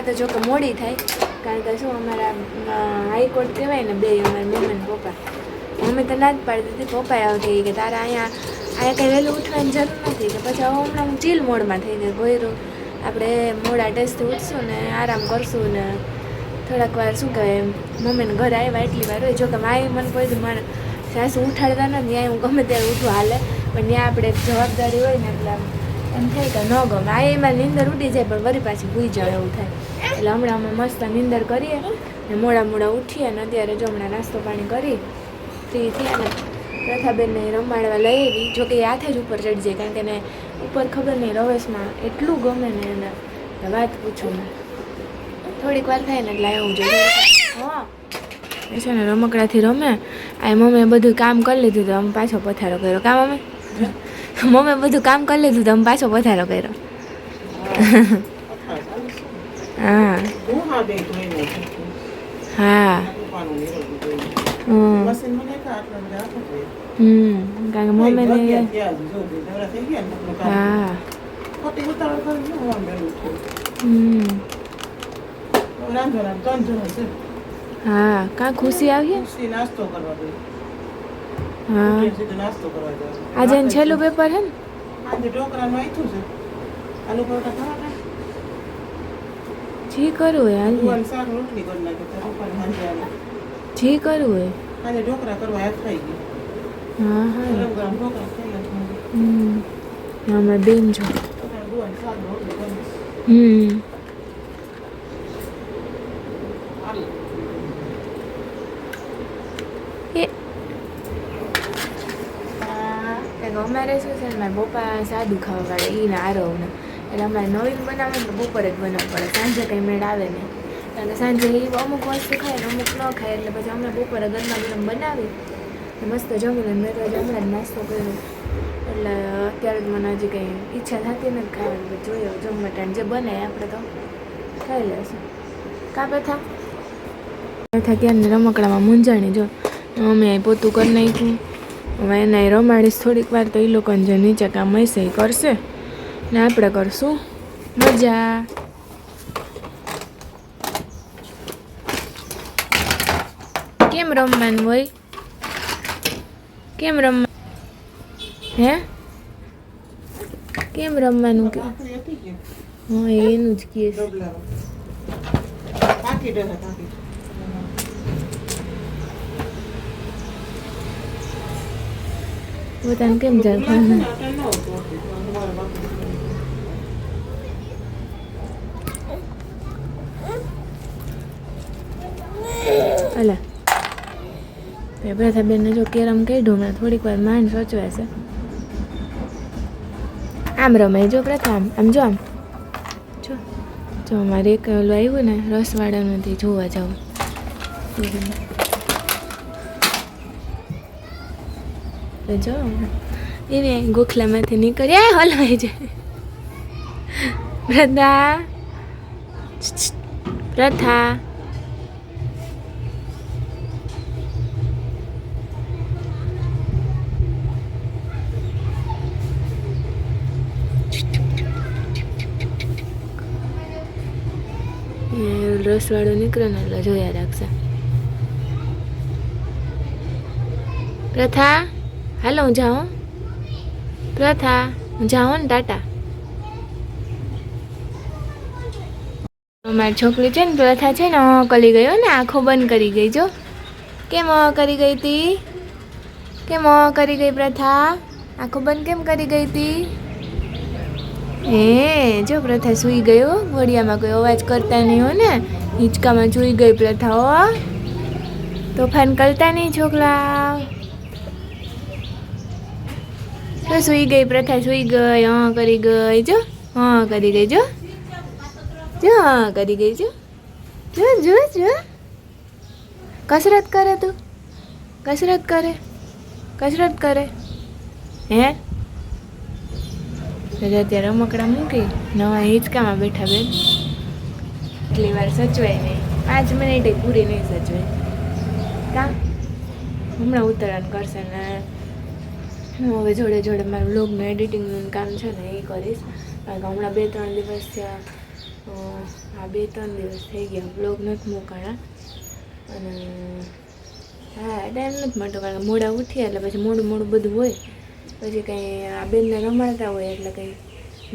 તો જો કે મોડી થાય, કારણ કે શું અમારા હાઈકોર્ટ કહેવાય ને બે અમારા મમ્મી ને પપ્પા. મમ્મી તો ના જ પાડતી હતી, પપ્પાએ આવતી કે તારા અહીંયા કંઈ વહેલું ઉઠવાની જરૂર નથી, કે પછી હવે હમણાં હું ચીલ મોડમાં થઈ ગઈ. ભોયરું આપણે મોડા ટેસ્ટથી ઉઠશું ને આરામ કરશું ને થોડાક વાર શું કહેવાય મમ્મીને ઘરે આવ્યા એટલી વાર હોય. જોકે માએ મને કોઈ મારે સાસુ ઉઠાડતા નથી, ત્યાં હું ગમે ત્યારે ઉઠું હાલે, પણ ત્યાં આપણે એક જવાબદારી હોય ને એટલે એમ થાય કે ન ગમે. આ એમાં નીંદર ઉડી જાય પણ વળી પાછી ભૂઈ જાય એવું થાય. એટલે હમણાં અમે મસ્ત નીંદર કરીએ ને મોડા ઉઠીએ ને અત્યારે જો હમણાં નાસ્તો પાણી કરી ફ્રી થયા ને પ્રથાબેનને રમાડવા લઈ આવી. જોકે એ હાથે જ ઉપર ચડી જાય, કારણ કે એને ઉપર ખબર નહીં રવેશમાં એટલું ગમે ને એને વાત પૂછું ને. થોડીક વાર થાય ને એટલે એવું જોઈએ. હા એ છે ને રમકડાથી રમે. આ મમ્મીએ બધું કામ કરી લીધું તો અમે પાછો પથારો કર્યો. કામ મમ્મીએ બધું કામ કરી લીધું તો અમે પાછો પથારો કર્યો. હા હા કારણ કે મમ્મીને હા હા કાં ખુશી આવી હા આજે છેલ્લું પેપર હે ને જી કરવું હોય જી કરવું હોય હા હા અમે બેન છો અમારે શું છે મારા પપ્પા સાદું ખાવા વાળે એને આરવને એટલે અમારે નવીન બનાવે ને તો બપોરે જ બનાવવું પડે, સાંજે કંઈ મેળ આવે નહીં. કારણ કે સાંજે એ અમુક વસ્તુ ખાય ને અમુક ન ખાય, એટલે પછી અમે બપોરે ગરમા ગરમ બનાવી મસ્ત જમીને મેં તો હમણાં જ નાસ્તો કર્યો. એટલે અત્યારે જ મને હજી કંઈ ઈચ્છા થતી નથી ખાવાની. જોઈએ જમવા ટાઈમ જે બને આપણે તો ખાઈ લેશું. કાં પ્રથા ક્યાંને રમકડામાં મૂંઝાણી જો અમે પોતું કરી નાખ્યું. હવે એને રમાડીશ થોડીક વાર તો એ લોકોને જે નીચે કામ હશે એ કરશે ને આપણે કરશું મજા. કેમ રમવાનું હોય? કેમ રમવાનું હે? કેમ રમવાનું કે હા એનું જ કહે પોતાને કેમ જાય અલા પ્રથાબેનને જો કેરમ કાઢ્યું હમણાં થોડીક વાર માંડ સચવે છે. આમ રમે જો પ્રથા આમ જો આમ જો અમારે એક ઓલું આવ્યું ને રસવાળામાંથી જોવા જાવ જો એને ગોખલામાંથી નીકળ્યા હલવાઈ જાય. પ્રથા પ્રથા રસવાળું નીકળે ને એટલે જોયા રાખશે. પ્રથા હાલો હું જાઉં. પ્રથા હું જાઉં ને ટાટા. મારી છોકરી છે ને પ્રથા છે ને કરી ગયો ને આંખો બંધ કરી ગઈ. જો કેમ કરી ગઈ હતી? કેમ કરી ગઈ પ્રથા? આંખો બંધ કેમ કરી ગઈ હતી? જો પ્રથા સૂઈ ગયો. ઘોડિયામાં કોઈ અવાજ કરતા નહીં હો ને. હિંચકામાં સૂઈ ગઈ પ્રથા હો. તોફાન કરતા નહીં છોકરા. તો સૂઈ ગઈ પ્રથા સૂઈ ગઈ. હા કરી ગઈ જો. હા કરી ગઈ જો. જો હા કરી ગઈ જો. જો જો જો કસરત કરે તું. કસરત કરે. કસરત કરે હે. અત્યારે રમકડા મૂકી નવા હિંચકામાં બેઠા બેન. એટલી વાર સચવાય નહીં. 5 મિનિટ પૂરી નહીં સચવાય. કાં હમણાં ઉતરાણ કરશે ને હું હવે જોડે જોડે મારું વ્લોગનું એડિટિંગનું કામ છે ને એ કરીશ. કારણ કે હમણાં 2-3 દિવસ થયા આ 2-3 દિવસ થઈ ગયા બ્લોગ નથી મૂકાણા અને હા ટાઈમ નથી મળતો કારણ કે મોડા ઉઠીએ એટલે પછી મોડું બધું હોય પછી કંઈ આ બેનને રમાડતા હોય એટલે કંઈ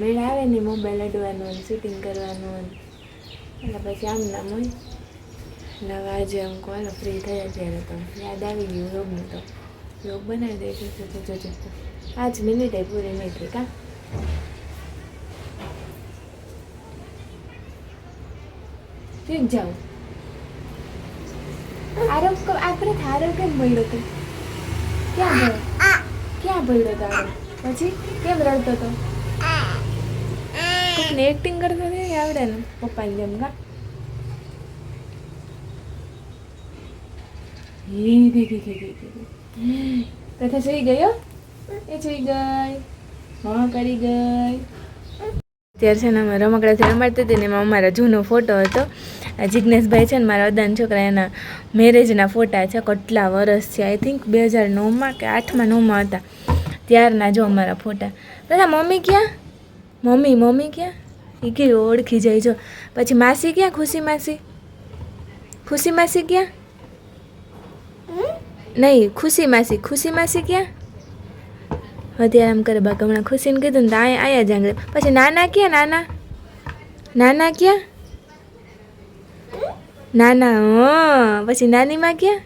મેળ આવે નહીં મોબાઈલ અડવાનું અને શૂટિંગ કરવાનું એટલે પછી આમ નામ હોય એટલે હવે આજે આમ કોલો ફ્રી થયા ત્યારે તો યાદ આવી ગયું યોગનું તો યોગ બનાવી દઈશું જોજો 5 મિનિટ પૂરી નહીં થઈ કાં ઠીક જાઓ આપણે થારો કેમ મળ્યો હતો ક્યાં ભર્યો હતો પછી કેમ રડતો હતો કોઈને એક્ટિંગ કરતો નથી આવડે ને પપ્પાની જેમ કા કથા સુઈ ગયો એ સુઈ ગઈ હા કરી ગઈ ત્યારે છે ને અમે રમકડાથી રમાડતી હતી ને એમાં અમારા જૂનો ફોટો હતો જિજ્ઞેશભાઈ છે ને મારા અદાન છોકરા એના મેરેજના ફોટા છે કેટલા વર્ષ છે આઈ થિંક 2009માં કે 8માં 9માં હતા ત્યારના જો અમારા ફોટા બધા મમ્મી ક્યાં મમ્મી ક્યાં એ કે ઓળખી જાય જો પછી માસી ક્યાં ખુશી માસી ક્યાં નહીં ખુશી માસી ક્યાં અત્યારે આમ કરે બાકી હમણાં ખુશીને કીધું ને તો આયા જ આંગળે પછી નાના ક્યાં નાના ક્યાં નાના પછી નાનીમાં ક્યાં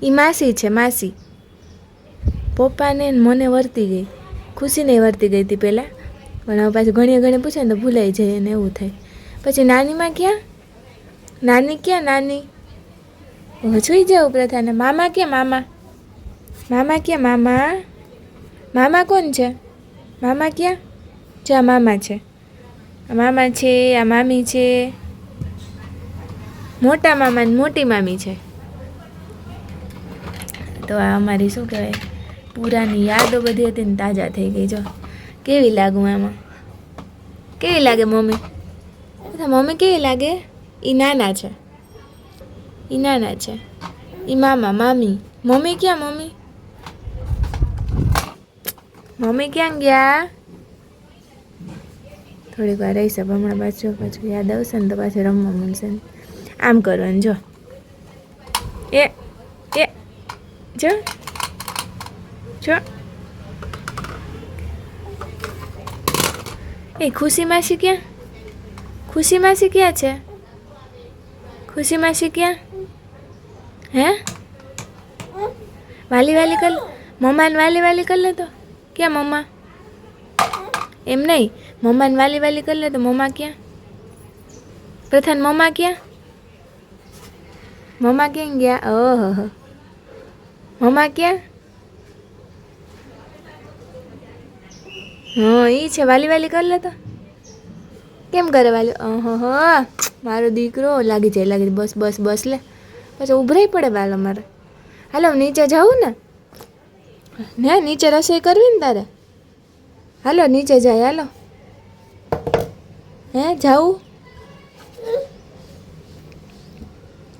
એ માસી છે માસી પપ્પાને મને વર્તી ગઈ ખુશીને વર્તી ગઈ હતી પહેલાં પણ હવે પાછું ઘણી પૂછે ને તો ભૂલાઈ જાય ને એવું થાય પછી નાનીમાં ક્યાં નાની હવે સુઈ જાવ પ્રથાને મામા ક્યાં મામા કોણ છે મામા ક્યાં જો આ મામા છે આ મામી છે મોટા મામા ને મોટી મામી છે તો આ અમારી શું કહેવાય પુરાની યાદો બધી હતી ને તાજા થઈ ગઈ જો કેવી લાગું આમાં કેવી લાગે મમ્મી કેવી લાગે એ નાના છે એ મામા મામી મમ્મી ક્યાં મમ્મી ક્યાં ગયા થોડીક વાર રહીશ હમણાં પાછું યાદ આવશે ને તો પાછું રમવા મળશે ને આમ કરવાનું જો એ જો એ ખુશી માસી ક્યાં છે ખુશી માસી ક્યાં હે વાલી કર મમ્માને વાલી કર લે તો ક્યાં મમ્મા એમ નહીં મમ્માને વાલી કર લે તો મમ્મા ક્યાં પ્રથાન મમ્મા ક્યાં ગયા ઓહો મમ્મા ક્યાં હા એ છે વાલી કર લે તો કેમ કરે વાલી ઓહો મારો દીકરો લાગી જાય બસ લે પછી ઉભરાઈ પડે વાલો મારે હાલો નીચે જાઉં ને નીચે રસોઈ કરવી ને તારે હાલો નીચે જાય હાલો હે જાઉં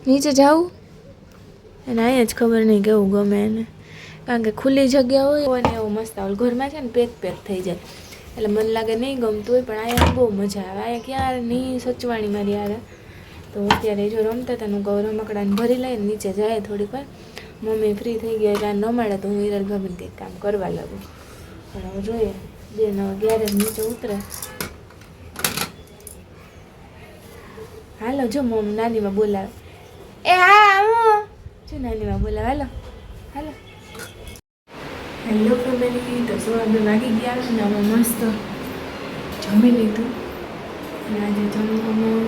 નીચે જાઉં એને અહીંયા જ ખબર નહીં કેવું ગમે એને કારણ કે ખુલ્લી જગ્યા હોય ને એવું મસ્ત આવે ઘરમાં છે ને પેક થઈ જાય એટલે મને લાગે નહીં ગમતું હોય પણ અહીંયા બહુ મજા આવે અહીંયા ક્યારે નહીં સચવાણી મારી યાર તો અત્યારે જો રમતા હતા હું કહું રમકડાને ભરી લઈને નીચે જાય થોડીક વાર મમ્મી ફ્રી થઈ ગયા એટલે ન મળે તો હું હિરલ ભાભીને કંઈક કામ કરવા લાગું પણ હવે જોઈએ બેન હવે ક્યારે નીચે ઉતરે હાલો જો નાનીમાં બોલાવે એ હા જો નાનીમાં બોલાવે હાલો હેલો ફેમિલી તો 2:30 વાગી ગયા ને અમે મસ્ત જમી લીધું અને આજે જમવામાં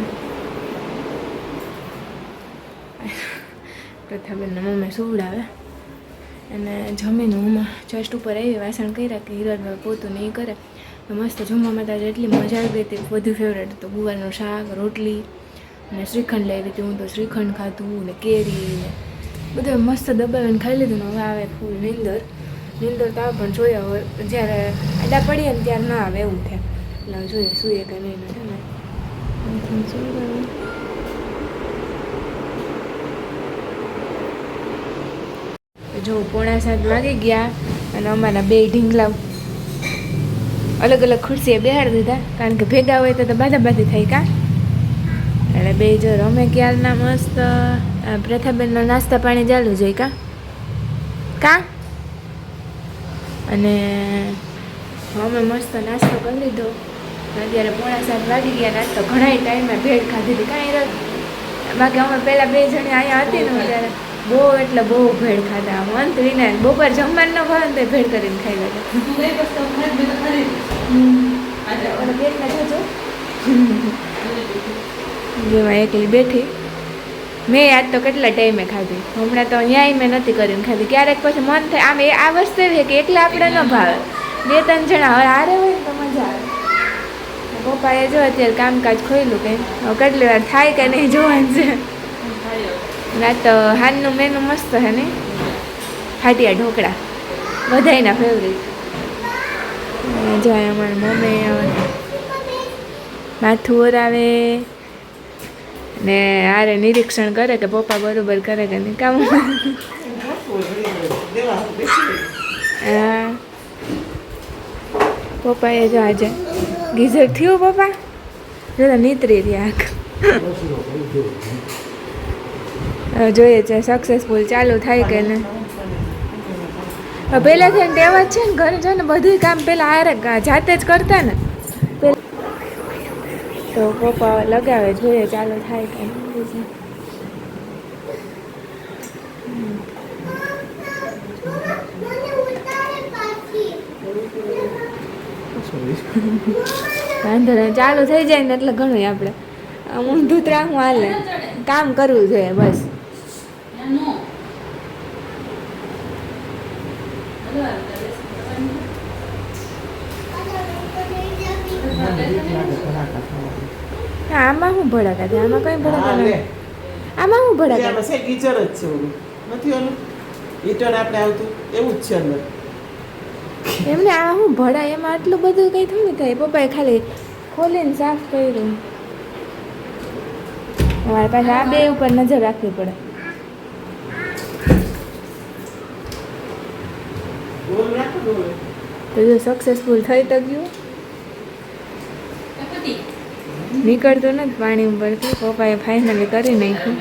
પ્રથાબેનના મમ્મી સુવડાવે અને જમીને હું જસ્ટ ઉપર આવી વાસણ કર્યા કે હિરલભાઈ પોતું નહીં કરે તો મસ્ત જમવામાં તારે એટલી મજા આવી ગઈ હતી બધું ફેવરેટ તો ગુવારનું શાક રોટલી અને શ્રીખંડ લઈ હતી હું તો શ્રીખંડ ખાધું ને કેરી ને બધું મસ્ત દબાવીને ખાઈ લીધું ને હવે આવે ફૂલ નીંદર તો આવે પણ જોયા હોય જ્યારે આડા પડીએ ને ત્યારે ના આવે એવું થાય એટલે જોઈએ સૂઈએ કે નહીં છે ને જો 6:45 વાગી ગયા અને અમારા બે ઢીંગલા અલગ અલગ ખુરશીએ બેહાડી દીધા, કારણ કે ભેગા હોય તો બાધાબાધી થઈ કા. એટલે બે જો રમે ક્યારના મસ્ત પ્રથાબેનનો નાસ્તા પાણી ચાલુ જોઈ કા. અને અમે મસ્ત નાસ્તો કરી લીધો. અત્યારે 6:45 વાગી ગયા. નાસ્તો ઘણા ટાઈમે ભેળ ખાધી હતી કાંઈ રસ. બાકી અમે પહેલાં 2 જણી અહીંયા હતી ને ત્યારે બહુ એટલે બહુ ભેળ ખાધા. મંત વિના બપોર જમવાનું ન ભાવે ને તો ભેળ કરીને ખાઈ લેતા. બેનને જોજો જેમાં એકલી બેઠી. મેં આજ તો કેટલા ટાઈમે ખાધી. હમણાં તો અહીંયા મેં નથી કરીને ખાધી. ક્યારેક પછી મન થાય આમ આ વસ્તુ એવી છે કે એટલા આપણે ન ભાવે. 2-3 જણા હારે હોય ને તો મજા આવે. પપ્પાએ જો અત્યારે કામકાજ ખોલ્યું કંઈ હવે કેટલી વાર થાય કે નહીં જોવાનું છે. ના તો હાનનું મેનુ મસ્ત છે ને, હાટિયા ઢોકળા બધાયના ફેવરેટ. જાય અમારી મમ્મી માથું ઓરાવે ને આરે નિરીક્ષણ કરે કે પપ્પા બરોબર કરે કે નહીં કામ. હા પપ્પાએ જો આજે ગીઝર થયું પપ્પા જો નીતરી રહ્યા જોઈએ છે સક્સેસફુલ ચાલુ થાય કે નહીં. પહેલાંથી ટેવ જ છે ને ઘરે છે ને બધું કામ પહેલાં હારે જાતે જ કરતા ને. તો પપ્પા લગાવે જોઈએ ચાલુ થાય કે નહીં. વાંધો નહીં ચાલુ થઈ જાય ને એટલે ઘણું આપણે ઊંધું ત્રાહું હાલે કામ કરવું જોઈએ બસ. આમાં શું ભડાકા છે? આમાં કઈ ભડાકા નથી. આમાં શું ભડાકા છે? ગીચર જ છે ઓલું નથી ઓલું હીટર આપણે આવતું એવું જ છે અંદર. એમને આ શું ભડા એમાં આટલું બધું કંઈ થોડું થાય. પપ્પાએ ખાલી ખોલીને સાફ કર્યું. અમારે પાછા આ બે ઉપર નજર રાખવી પડે. તો જો સક્સેસફુલ થઈ તો ગયું. નીકળતું નથી પાણી ઉપરથી. પપ્પાએ ફાઇનલી કરી નાખ્યું.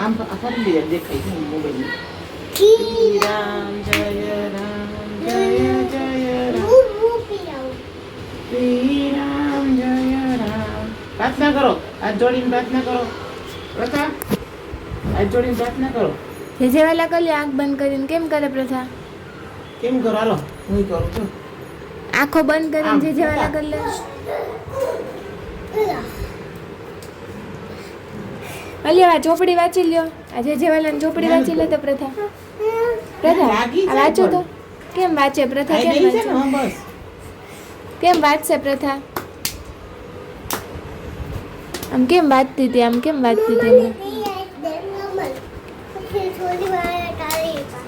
આમ ફરી દેખાય છે મોબાઈલ. શ્રી રામ જય રામ જય જય રામ શ્રી રામ જય રામ. પ્રાર્થના કરો, હાથ જોડીને પ્રાર્થના કરો. પ્રથા હાથ જોડીને પ્રાર્થના કરો. જે વેલા કરી આંખ બંધ કરીને કેમ કરે પ્રથા? કેમ કરો? હાલો હું કરું છું. આંખો બંધ કરીને જે વેલા કરી લે. અલ્યા આ ચોપડી વાંચી લ્યો. આજે જેવાલાની ચોપડી વાંચી લે તો પ્રથા. પ્રથા આ વાંચો તો. કેમ વાંચે પ્રથા? કેમ વાંચે? બસ કેમ વાંચશે પ્રથા? આમ કેમ વાંચતી હતી? આમ કેમ વાંચતી હતી?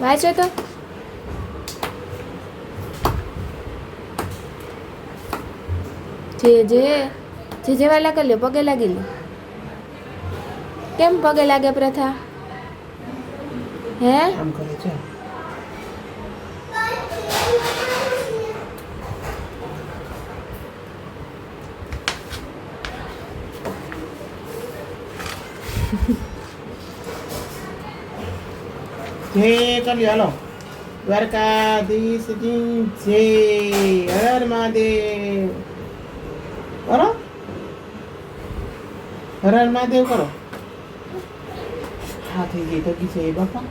વાંચો તો. જે જેવાલા કરી લ્યો. પગે લાગી લ્યો. કેમ પગે લાગે પ્રથા? હે આમ કરે છે. જય કરી હાલો. દ્વારકાધીશ જી જય. હર મહાદેવ કરો. હર હર મહાદેવ કરો. હા થઈ ગઈ તો છે બાપા.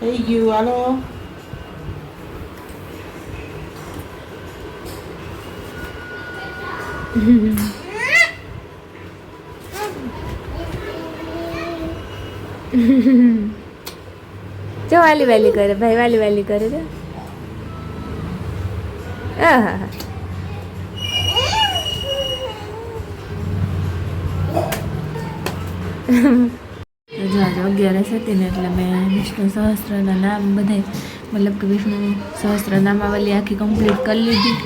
થઈ ગયું હાલો. જો વાલી વાલી કરે ભાઈ. વાલી વાલી કરે છે. હા જો આજે 11 હતી ને એટલે મેં વિષ્ણુ સહસ્ત્રના નામ બધાય મતલબ કે વિષ્ણુ સહસ્ત્ર નામાવલી આખી કમ્પ્લીટ કરી લીધી.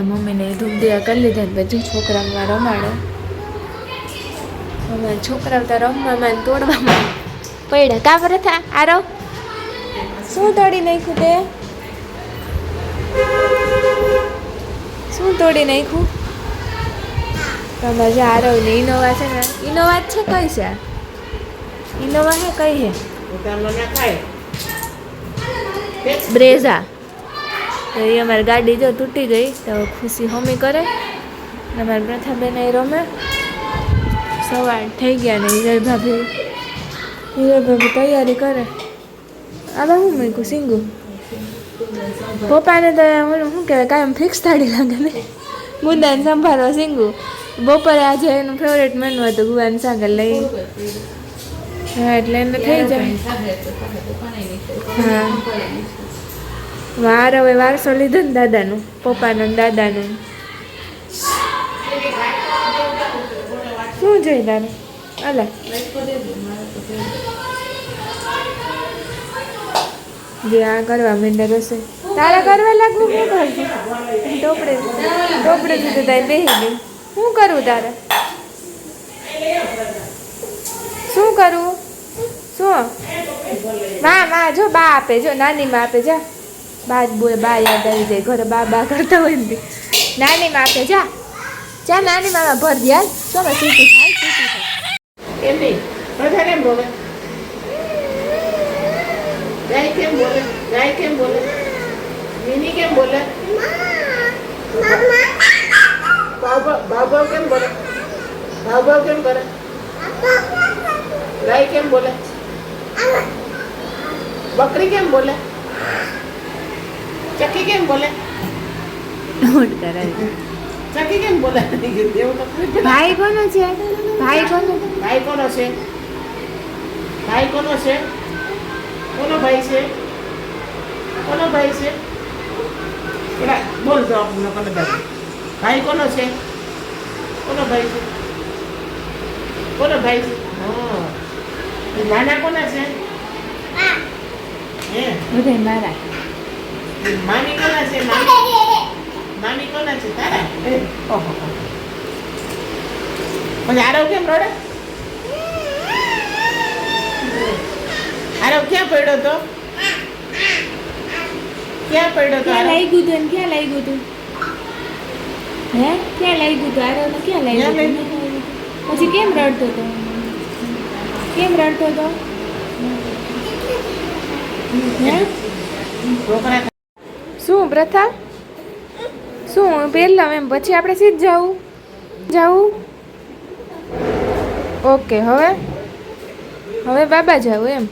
મમ્મીને ધૂપ દિયા કરી લીધા. પછી છોકરામાં રમાડો અમારા છોકરાઓ તો રમવામાં ને તોડવામાં પડ્યા. કા પ્રથા આરો શું તોડી નાખ્યું તે? શું તોડી નાખ્યું? તમારે જે આરવ ને ઇનોવા છે ને, ઇનોવા જ છે કઈ છે? ઇનોવા હે કઈ હે? બ્રેઝા. તો એ અમારી ગાડી જો તૂટી ગઈ તો ખુશી હોમી કરે ને અમારી પ્રથાબેન એ રમે. સવાર થઈ ગયા ને હિરલ ભાભી તૈયારી કરે. આમાં શું મૂક્યું સિંગુ? પપ્પાને તો ઓલું શું કહેવાય કાયમ ફિક્સ થાળી લાગે ને મુદ્દાને સંભાળવા સિંગુ. બપોરે આજે એનું ફેવરેટ મેનુ હતું ગુવાનું શાક લઈ. હા એટલે એને થઈ જાય. હા વાર હવે વારસો લીધો ને દાદાનું, પપ્પાનો ને દાદાનું. શું જોઈ તારે? અલા જે આ કરવા માંડે રસોઈ તારે કરવા લાગવું. શું કરશું? ટોપડે સુધી તારે બેસી ગઈ. શું કરવું તારે? શું કરવું? શું માં જો બા આપે, જો નાની માં આપે. જા બા જ બોલે, બા યાદ આવી જાય ઘરે બા કરતા હોય ને. નાની માં આપે. જા જા નાની માં ભર દે. હાલ તો સીટી થાય. કેમ નહીં બધા કેમ બોલે? ગાય કેમ બોલે? ગાય કેમ બોલે? મિની કેમ બોલે? ભાવ કેમ બોલે? ભાવ કેમ કરે? ગાય કેમ બોલે? બકરી કેમ બોલે? ચકી કેમ બોલે? ચકી કેમ બોલે? ભાઈ કોનો છે? ભાઈ કોનો? ભાઈ કોનો છે? ભાઈ કોનો છે? કોનો ભાઈ છે? કોનો ભાઈ છે? બોલ તો આપણને કોનો ભાઈ? ભાઈ કોનો છે? કોનો ભાઈ છે? કોનો ભાઈ છે? હા નાના કોના છે? હે બધા મારા. મામી કોના છે? મામી કોના છે? તારા? ઓહો પછી આરવ કેમ રડે? આરવ ક્યાં પડ્યો તો? ક્યાં પડ્યો તો? ક્યાં લાગ્યું તું ને ક્યાં લાગ્યું તું? હે ક્યાં લાગ્યું તું? આરવને ક્યાં લાગ્યું તું? પછી કેમ રડતો હતો? કેમ રડતો હતો? હે શું પ્રથા? શું પહેલા એમ પછી આપણે સીધ જાવું? ઓકે હવે બાબા જાવું એમ.